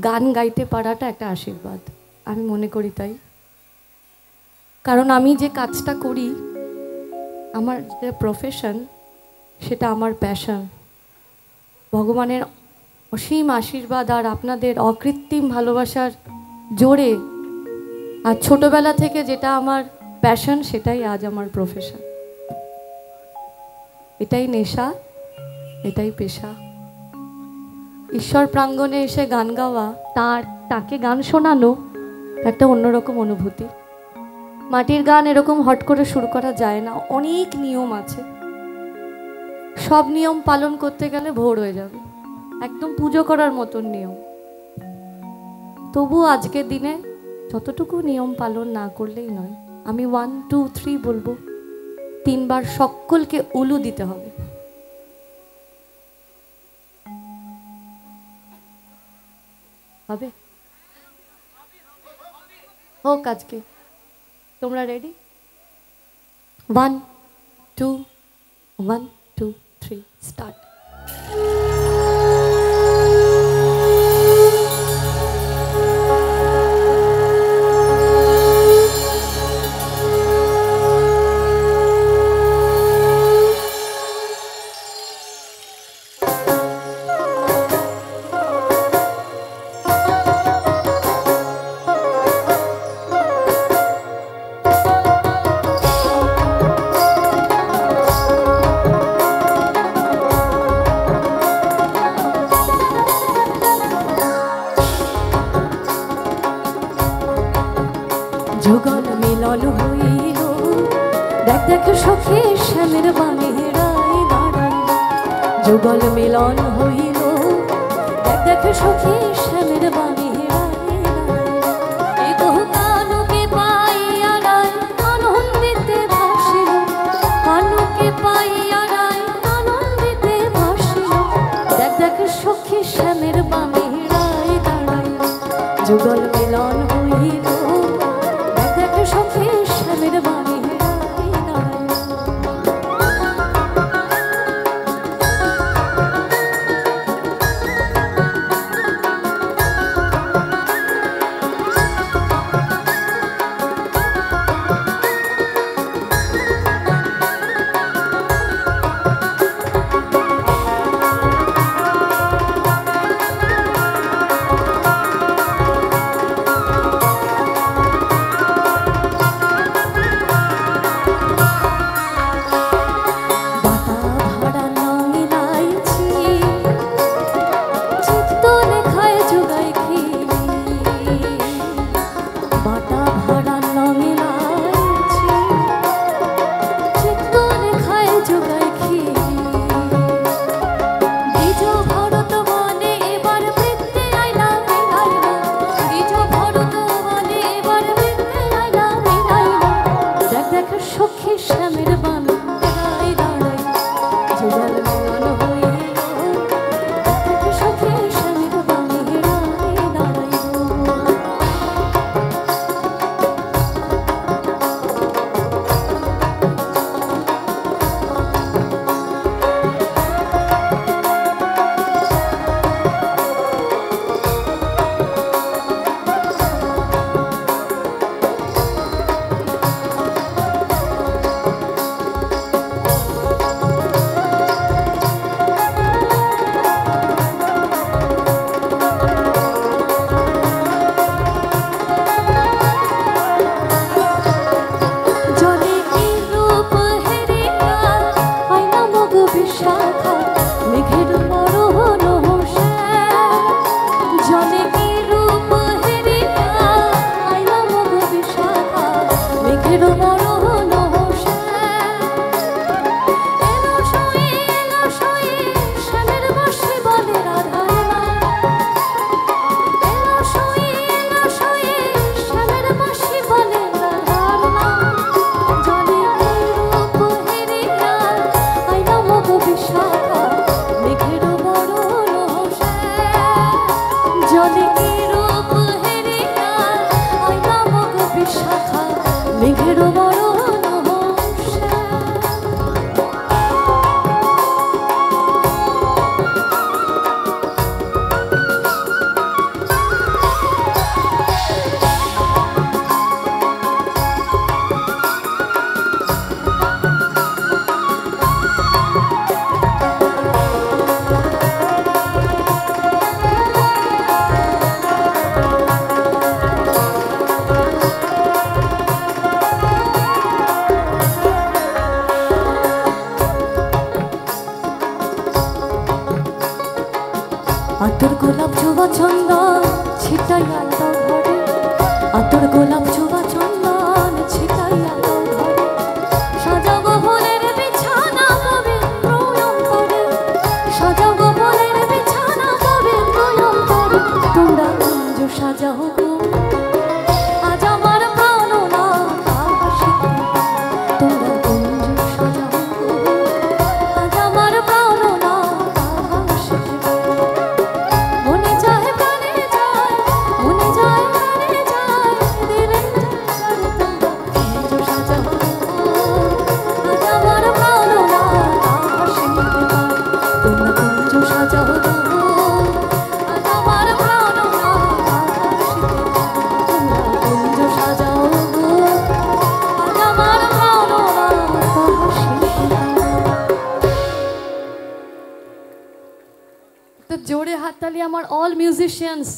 গান গাইতে পারাটা একটা আশীর্বাদ, আমি মনে করি তাই। কারণ আমি যে কাজটা করি, আমার যে প্রফেশন, সেটা আমার প্যাশন। ভগবানের অসীম আশীর্বাদ আর আপনাদের অকৃত্রিম ভালোবাসার জোরে আর ছোটবেলা থেকে যেটা আমার প্যাশন, সেটাই আজ আমার প্রফেশন। এটাই নেশা, এটাই পেশা। ঈশ্বর প্রাঙ্গণে এসে গান গাওয়া, তাকে গান শোনানো একটা অন্যরকম অনুভূতি। মাটির গান এরকম হট করে শুরু করা যায় না, অনেক নিয়ম আছে। সব নিয়ম পালন করতে গেলে ভোর হয়ে যাবে, একদম পুজো করার মতন নিয়ম। তবু আজকের দিনে যতটুকু নিয়ম পালন না করলেই নয়। আমি 1 2 3 বলবো, 3 বার সকলকে উলু দিতে হবে। হবে? হোক আজকে। তোমরা রেডি? 1 2 1 2 3 স্টার্ট। যুগল মিলন হইল, দেখ দেখ সখী শ্যামের বাণী রায় দাঁড়াইল। যুগল মিলন হইল, দেখ দেখ সখী শ্যামের বাণী রায় দাঁড়াইল। এই বহু কানুকে পাইয়া রায় আনন্দিতে ভাসিল, কানুকে পাইয়া রায় আনন্দিতে ভাসিল। দেখ দেখ সখী শ্যামের বাণী রায় দাঁড়াইল। যুগল মিলন হইল, সখী শ্যামের বাণী রায় দাঁড়াইল। ছিটাইয়া দাও ঘরে, আতর গোলাপ জবা চন্দন ছিটাইয়া দাও ঘরে, সাজাবো ফুলের বিছানা পবিত্র অন্তরে, সাজাবো ফুলের বিছানা পবিত্র অন্তরে, তোমরা কুঞ্জ সাজাও গো আজ আমার প্রাণনাথ আশিকে, তোমরা কুঞ্জ সাজাও গো আজ আমার প্রাণনাথ আশিকে। মনে যায় প্রাণে যায়, মনে যায় প্রাণে যায়, দিলে যায় তোমরা কুঞ্জ সাজাও গো আজ আমার প্রাণনাথ আশিকে, তোমরা কুঞ্জ সাজাও গো আজ আমার প্রাণনাথ আশিকে, তোমরা কুঞ্জ সাজাও গো আজ আমার প্রাণনাথ আশিকে। তো জোরে হাততালি আমার অল মিউজিশিয়ানস।